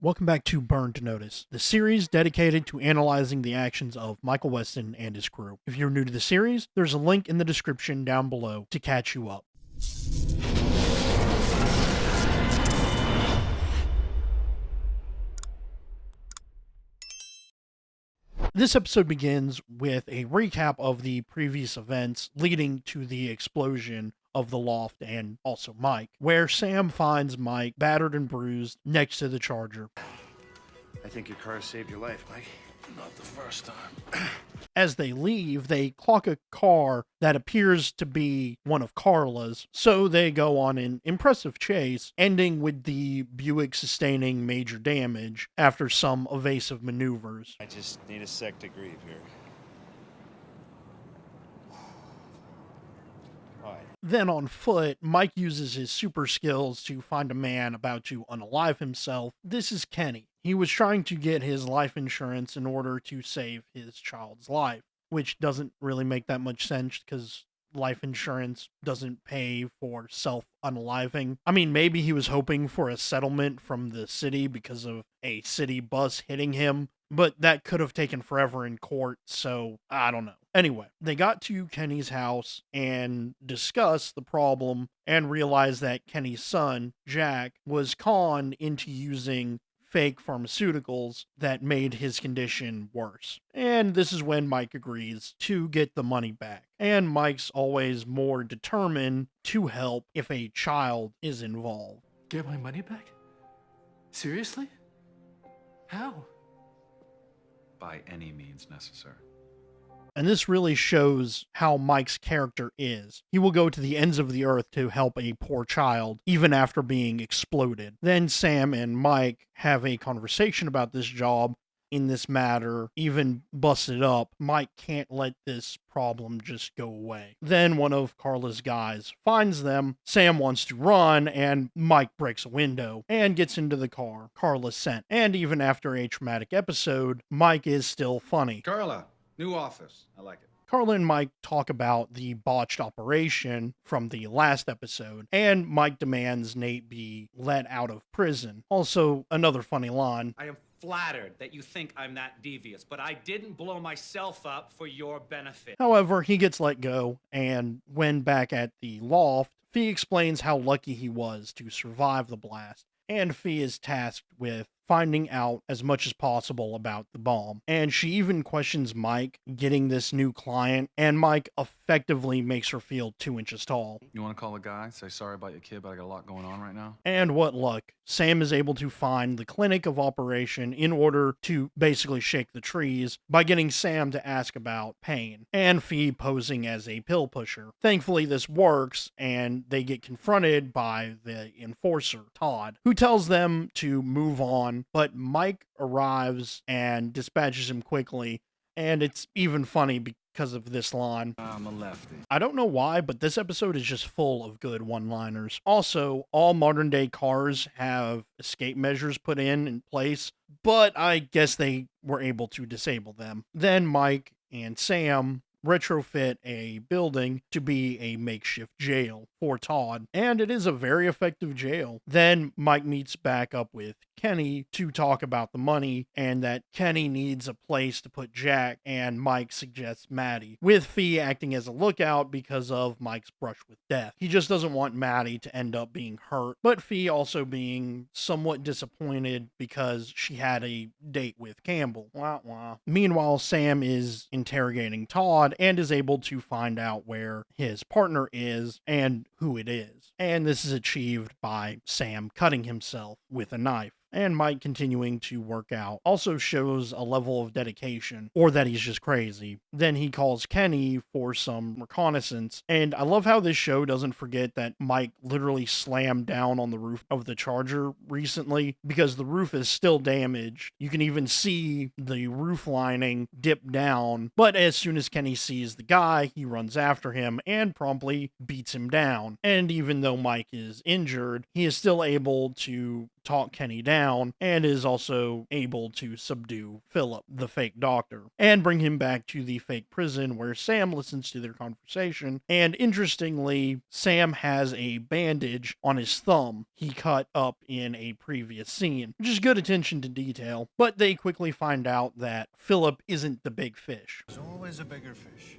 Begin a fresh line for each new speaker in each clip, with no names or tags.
Welcome back to Burn to Notice, the series dedicated to analyzing the actions of Michael Weston and his crew. If you're new to the series, there's a link in the description down below to catch you up. This episode begins with a recap of the previous events leading to the explosion of the loft and also Mike, where Sam finds Mike battered and bruised next to the Charger.
I think your car saved your life, Mike.
Not the first time.
As they leave, they clock a car that appears to be one of Carla's, so they go on an impressive chase, ending with the Buick sustaining major damage after some evasive maneuvers.
I just need a sec to grieve here. All right.
Then on foot, Mike uses his super skills to find a man about to unalive himself. This is Kenny. He was trying to get his life insurance in order to save his child's life, which doesn't really make that much sense because life insurance doesn't pay for self-unaliving. I mean, maybe he was hoping for a settlement from the city because of a city bus hitting him, but that could have taken forever in court, so I don't know. Anyway, they got to Kenny's house and discussed the problem and realized that Kenny's son, Jack, was conned into using fake pharmaceuticals that made his condition worse. And this is when Mike agrees to get the money back. And Mike's always more determined to help if a child is involved.
Get my money back? Seriously? How?
By any means necessary.
And this really shows how Mike's character is. He will go to the ends of the earth to help a poor child, even after being exploded. Then Sam and Mike have a conversation about this job in this matter, even busted up. Mike can't let this problem just go away. Then one of Carla's guys finds them. Sam wants to run, and Mike breaks a window and gets into the car Carla sent. And even after a traumatic episode, Mike is still funny.
Carla, new office. I like it.
Carla and Mike talk about the botched operation from the last episode, and Mike demands Nate be let out of prison. Also, another funny line.
I am flattered that you think I'm that devious, but I didn't blow myself up for your benefit.
However, he gets let go, and when back at the loft, Fee explains how lucky he was to survive the blast, and Fee is tasked with finding out as much as possible about the bomb. And she even questions Mike getting this new client, and Mike effectively makes her feel 2 inches tall.
You want to call a guy, say sorry about your kid, but I got a lot going on right now?
And what luck. Sam is able to find the clinic of operation in order to basically shake the trees by getting Sam to ask about pain, and Fee posing as a pill pusher. Thankfully, this works, and they get confronted by the enforcer, Todd, who tells them to move on, but Mike arrives and dispatches him quickly, and it's even funny because of this line.
I'm a lefty.
I don't know why, but this episode is just full of good one-liners. Also, all modern-day cars have escape measures put in place, but I guess they were able to disable them. Then Mike and Sam retrofit a building to be a makeshift jail for Todd, and it is a very effective jail. Then Mike meets back up with Kenny to talk about the money and that Kenny needs a place to put Jack, and Mike suggests Maddie, with Fee acting as a lookout because of Mike's brush with death. He just doesn't want Maddie to end up being hurt, but Fee also being somewhat disappointed because she had a date with Campbell. Wah, wah. Meanwhile, Sam is interrogating Todd and is able to find out where his partner is and who it is. And this is achieved by Sam cutting himself with a knife. And Mike continuing to work out also shows a level of dedication, or that he's just crazy. Then he calls Kenny for some reconnaissance, and I love how this show doesn't forget that Mike literally slammed down on the roof of the Charger recently, because the roof is still damaged. You can even see the roof lining dip down, but as soon as Kenny sees the guy, he runs after him and promptly beats him down. And even though Mike is injured, he is still able to talk Kenny down and is also able to subdue Philip, the fake doctor, and bring him back to the fake prison where Sam listens to their conversation. And interestingly, Sam has a bandage on his thumb he cut up in a previous scene, which is good attention to detail. But they quickly find out that Philip isn't the big fish.
There's always a bigger fish.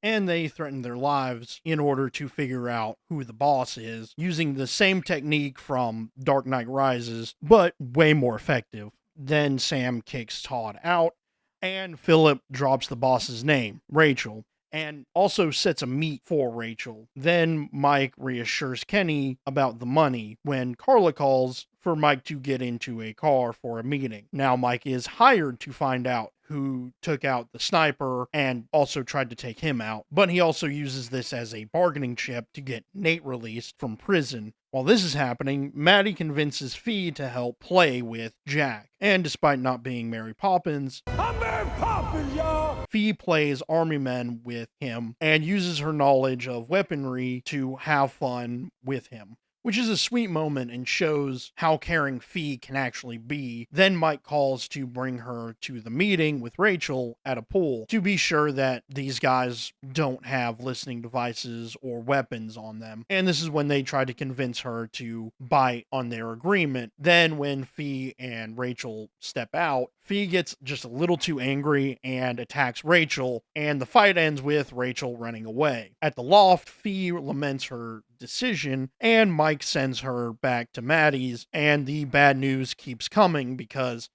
And they threaten their lives in order to figure out who the boss is, using the same technique from Dark Knight Rises, but way more effective. Then Sam kicks Todd out, and Philip drops the boss's name, Rachel, and also sets a meet for Rachel. Then Mike reassures Kenny about the money when Carla calls for Mike to get into a car for a meeting. Now Mike is hired to find out who took out the sniper and also tried to take him out, but he also uses this as a bargaining chip to get Nate released from prison. While this is happening, Maddie convinces Fee to help play with Jack, and despite not being Mary Poppins, I'm Mary Poppins, y'all! Fee plays army men with him and uses her knowledge of weaponry to have fun with him, which is a sweet moment and shows how caring Fee can actually be. Then Mike calls to bring her to the meeting with Rachel at a pool to be sure that these guys don't have listening devices or weapons on them. And this is when they try to convince her to bite on their agreement. Then when Fee and Rachel step out, Fee gets just a little too angry and attacks Rachel, and the fight ends with Rachel running away. At the loft, Fee laments her decision, and Mike sends her back to Maddie's, and the bad news keeps coming because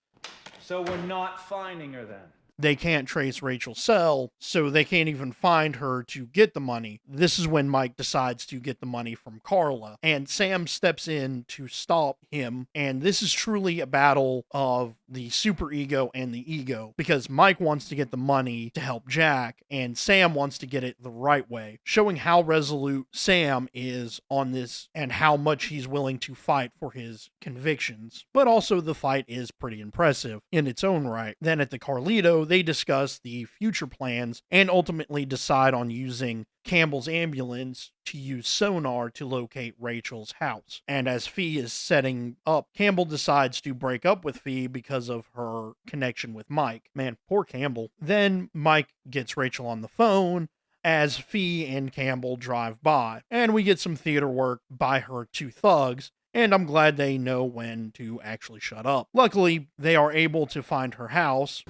So we're not finding her then?
they can't trace Rachel's cell, so they can't even find her to get the money. This is when Mike decides to get the money from Carla, and Sam steps in to stop him, and this is truly a battle of the superego and the ego, because Mike wants to get the money to help Jack, and Sam wants to get it the right way, showing how resolute Sam is on this and how much he's willing to fight for his convictions. But also the fight is pretty impressive in its own right. Then at the Carlito, they discuss the future plans and ultimately decide on using Campbell's ambulance to use sonar to locate Rachel's house. And as Fee is setting up, Campbell decides to break up with Fee because of her connection with Mike. Man, poor Campbell. Then Mike gets Rachel on the phone as Fee and Campbell drive by, and we get some theater work by her two thugs, and I'm glad they know when to actually shut up. Luckily, they are able to find her house.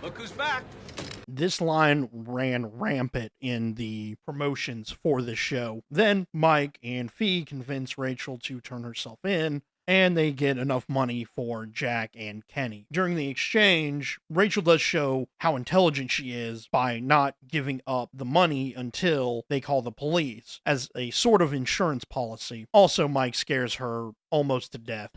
Look who's back!
This line ran rampant in the promotions for this show. Then Mike and Fee convince Rachel to turn herself in, and they get enough money for Jack and Kenny. During the exchange, Rachel does show how intelligent she is by not giving up the money until they call the police as a sort of insurance policy. Also, Mike scares her almost to death.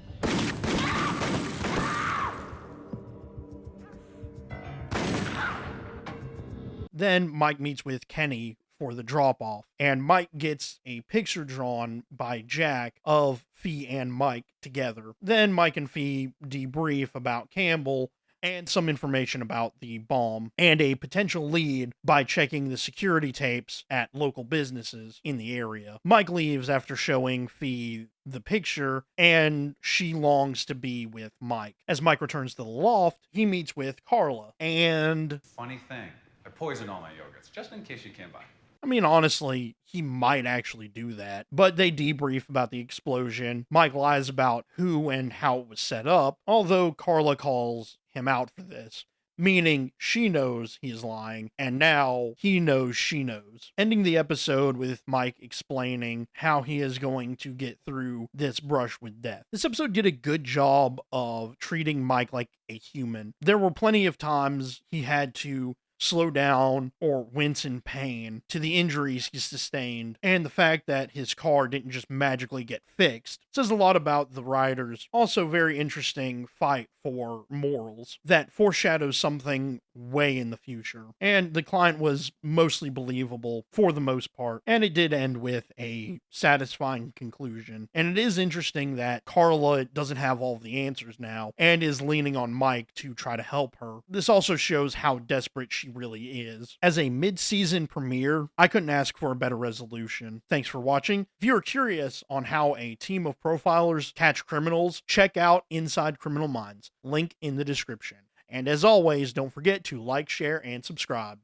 Then Mike meets with Kenny for the drop-off, and Mike gets a picture drawn by Jack of Fee and Mike together. Then Mike and Fee debrief about Campbell and some information about the bomb and a potential lead by checking the security tapes at local businesses in the area. Mike leaves after showing Fee the picture, and she longs to be with Mike. As Mike returns to the loft, he meets with Carla, and
Funny thing, I poisoned all my yogurts, just in case you came by.
I mean, honestly, he might actually do that, but they debrief about the explosion. Mike lies about who and how it was set up, although Carla calls him out for this, meaning she knows he's lying, and now he knows she knows. Ending the episode with Mike explaining how he is going to get through this brush with death. This episode did a good job of treating Mike like a human. There were plenty of times he had to slow down or wince in pain to the injuries he sustained, and the fact that his car didn't just magically get fixed says a lot about the writers. Also, very interesting fight for morals that foreshadows something way in the future. And the client was mostly believable for the most part, and it did end with a satisfying conclusion. And it is interesting that Carla doesn't have all the answers now and is leaning on Mike to try to help her. This also shows how desperate she really is. As a mid-season premiere, I couldn't ask for a better resolution. Thanks for watching. If you're curious on how a team of profilers catch criminals, check out Inside Criminal Minds. Link in the description. And as always, don't forget to like, share, and subscribe.